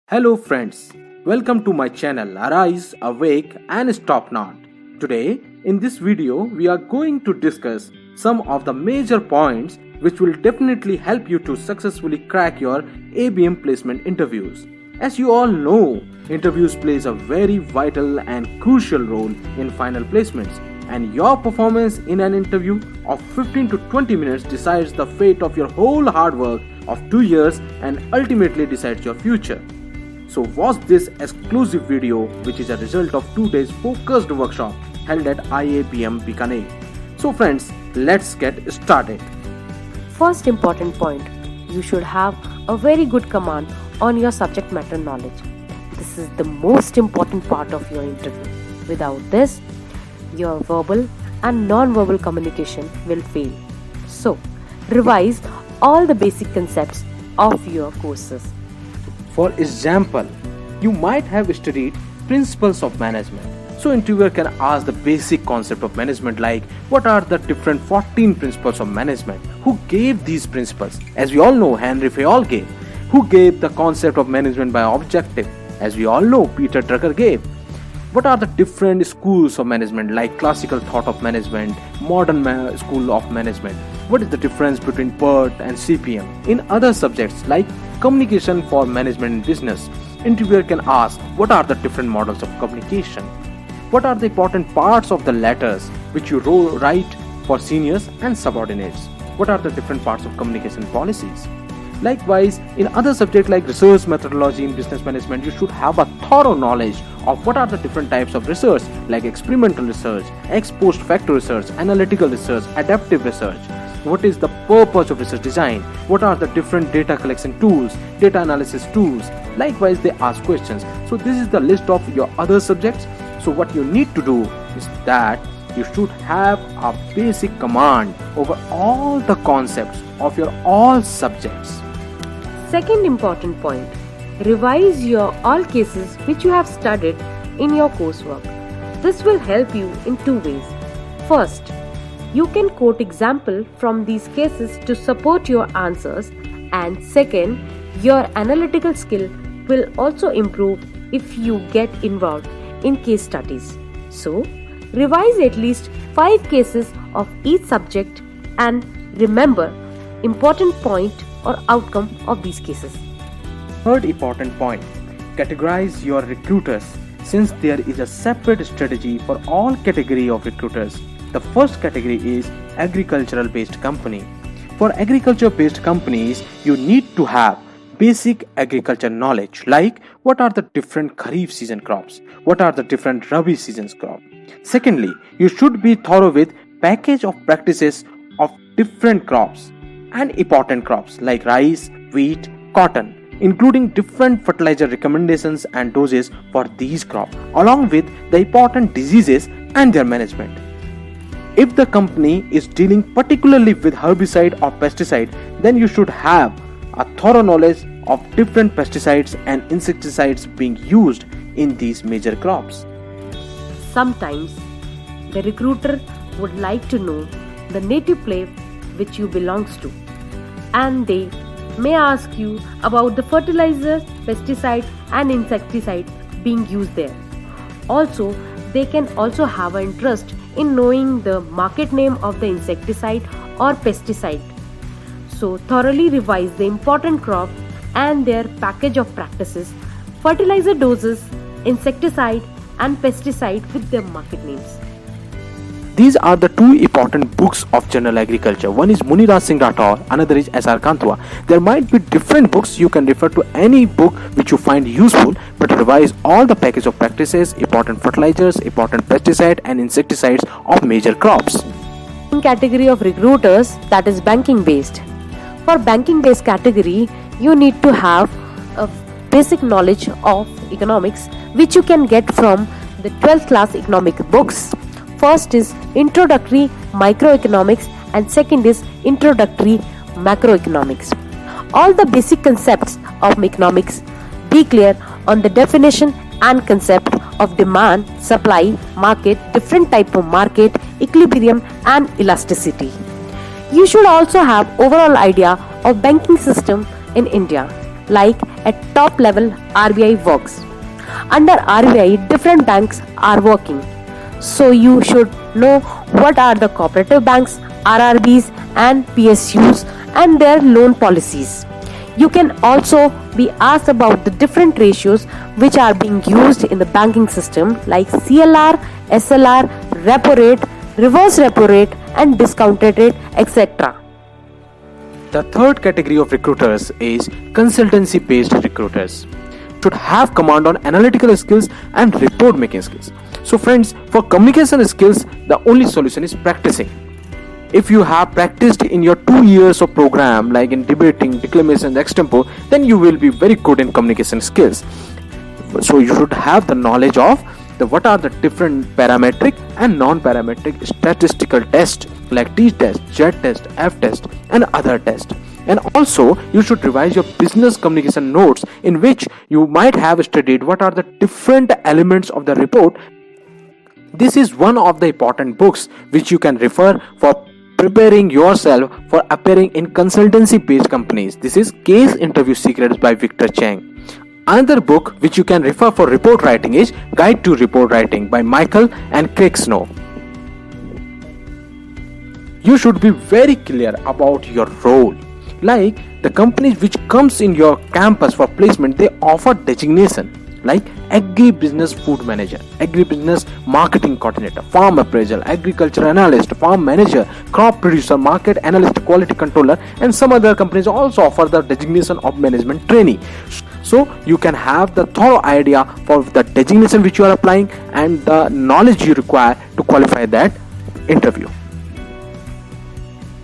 Hello friends, welcome to my channel Arise, Awake and Stop Not. Today in this video we are going to discuss some of the major points which will definitely help you to successfully crack your ABM placement interviews. As you all know, interviews plays a very vital and crucial role in final placements, and your performance in an interview of 15 to 20 minutes decides the fate of your whole hard work of 2 years and ultimately decides your future. So watch this exclusive video which is a result of 2 days focused workshop held at IABM Bikaner. So friends, let's get started. First important point, you should have a very good command on your subject matter knowledge. This is the most important part of your interview. Without this, your verbal and non-verbal communication will fail. So, revise all the basic concepts of your courses. For example, you might have studied principles of management. So interviewer can ask the basic concept of management like what are the different 14 principles of management? Who gave these principles? As we all know, Henry Fayol gave. Who gave the concept of management by objective? As we all know, Peter Drucker gave. What are the different schools of management like classical thought of management, modern school of management? What is the difference between PERT and CPM? In other subjects like communication for management in business, interviewer can ask what are the different models of communication? What are the important parts of the letters which you write for seniors and subordinates? What are the different parts of communication policies? Likewise, in other subjects like research methodology in business management, you should have a thorough knowledge of what are the different types of research like experimental research, ex post facto research, analytical research, adaptive research. What is the purpose of research design? What are the different data collection tools, data analysis tools? Likewise, they ask questions. So this is the list of your other subjects. So what you need to do is that you should have a basic command over all the concepts of your all subjects. Second important point, revise your all cases which you have studied in your coursework. This will help you in two ways. First, you can quote example from these cases to support your answers, and second, your analytical skill will also improve if you get involved in case studies. So, revise at least 5 cases of each subject and remember important point or outcome of these cases. Third important point, categorize your recruiters since there is a separate strategy for all category of recruiters. The first category is agricultural based company. For agriculture based companies, you need to have basic agriculture knowledge like what are the different kharif season crops, what are the different rabi seasons crop. Secondly, you should be thorough with package of practices of different crops and important crops like rice, wheat, cotton, including different fertilizer recommendations and doses for these crops, along with the important diseases and their management. If the company is dealing particularly with herbicide or pesticide, then you should have a thorough knowledge of different pesticides and insecticides being used in these major crops. Sometimes the recruiter would like to know the native place which you belongs to, and they may ask you about the fertilizer, pesticide and insecticide being used there. Also, they can also have an interest in knowing the market name of the insecticide or pesticide. So thoroughly revise the important crop and their package of practices, fertilizer doses, insecticide and pesticide with their market names. These are the two important books of general agriculture. One is Muniraj Singh Rathore, another is S.R. Kantwa. There might be different books. You can refer to any book which you find useful, but revise all the package of practices, important fertilizers, important pesticide and insecticides of major crops. In category of recruiters, that is banking based. For banking based category, you need to have a basic knowledge of economics which you can get from the 12th class economic books. First is introductory microeconomics and second is introductory macroeconomics. All the basic concepts of economics, be clear on the definition and concept of demand, supply, market, different type of market, equilibrium and elasticity. You should also have overall idea of banking system in India like at top level RBI works. Under RBI, different banks are working. So you should know what are the cooperative banks, RRBs and PSUs and their loan policies. You can also be asked about the different ratios which are being used in the banking system like CLR, SLR, repo rate, reverse repo rate and discounted rate, etc. The third category of recruiters is consultancy based recruiters. Should have command on analytical skills and report making skills. So friends, for communication skills, the only solution is practicing. If you have practiced in your 2 years of program like in debating, declamation, extempo, then you will be very good in communication skills. So you should have the knowledge of what are the different parametric and non-parametric statistical tests like T-test, Z-test, F-test and other tests. And also you should revise your business communication notes in which you might have studied what are the different elements of the report. This is one of the important books which you can refer for preparing yourself for appearing in consultancy based companies. This is Case Interview Secrets by Victor Chang. Another book which you can refer for report writing is Guide to Report Writing by Michael and Craig Snow. You should be very clear about your role. Like the companies which comes in your campus for placement, they offer designation like agribusiness food manager, agribusiness marketing coordinator, farm appraisal, agriculture analyst, farm manager, crop producer, market analyst, quality controller, and some other companies also offer the designation of management trainee. So you can have the thorough idea for the designation which you are applying and the knowledge you require to qualify that interview.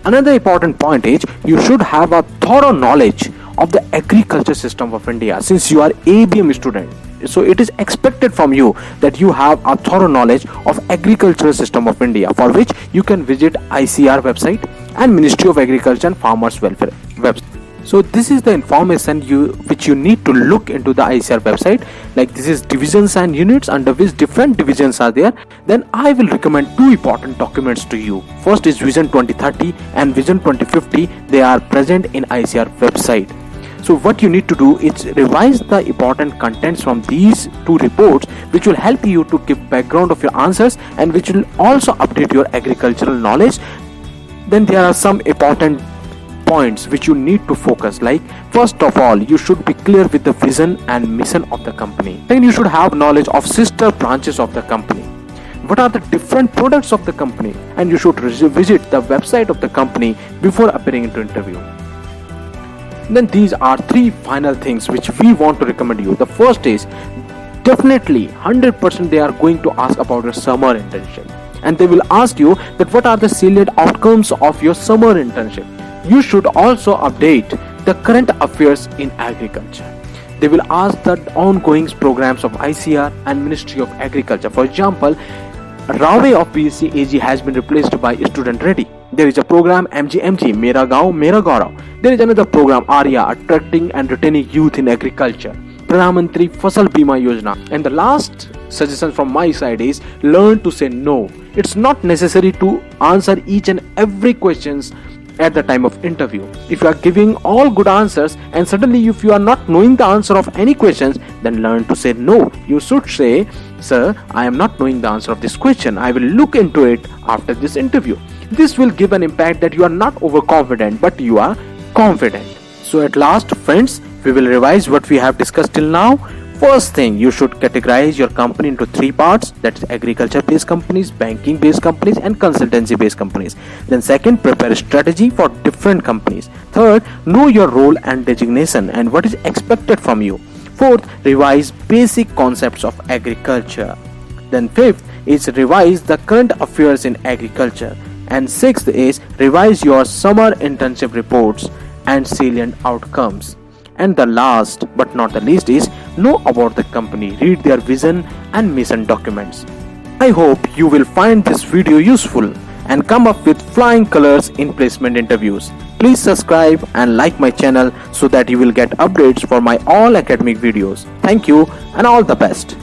Another important point is you should have a thorough knowledge of the agriculture system of India since you are ABM student. So it is expected from you that you have a thorough knowledge of agricultural system of India, for which you can visit ICR website and Ministry of Agriculture and Farmers Welfare website. So this is the information which you need to look into the ICR website. Like this is divisions and units under which different divisions are there. Then I will recommend two important documents to you. First is Vision 2030 and Vision 2050. They are present in ICR website. So what you need to do is revise the important contents from these two reports, which will help you to give background of your answers and which will also update your agricultural knowledge. Then there are some important points which you need to focus, like first of all you should be clear with the vision and mission of the company. Then you should have knowledge of sister branches of the company. What are the different products of the company, and you should visit the website of the company before appearing into interview. Then these are three final things which we want to recommend you. The first is definitely 100% they are going to ask about your summer internship, and they will ask you that what are the salient outcomes of your summer internship. You should also update the current affairs in agriculture. They will ask the ongoing programs of ICR and Ministry of Agriculture. For example, Rave of BSc AG has been replaced by Student Ready. There is a program MGMG, Mera Gaon, Mera Gaurav. There is another program ARIA, Attracting and Retaining Youth in Agriculture. Pradhan Mantri Fasal Bima Yojana. And the last suggestion from my side is learn to say no. It's not necessary to answer each and every questions at the time of interview. If you are giving all good answers and suddenly if you are not knowing the answer of any questions, then learn to say no. You should say, sir, I am not knowing the answer of this question. I will look into it after this interview. This will give an impact that you are not overconfident but you are confident. So at last, friends, we will revise what we have discussed till now. First thing, you should categorize your company into three parts, that is agriculture based companies, banking based companies and consultancy based companies. Then second, prepare a strategy for different companies. Third, know your role and designation and what is expected from you. Fourth, revise basic concepts of agriculture. Then fifth is revise the current affairs in agriculture. And sixth is revise your summer internship reports and salient outcomes. And the last but not the least is know about the company, read their vision and mission documents. I hope you will find this video useful and come up with flying colors in placement interviews. Please subscribe and like my channel so that you will get updates for my all academic videos. Thank you and all the best.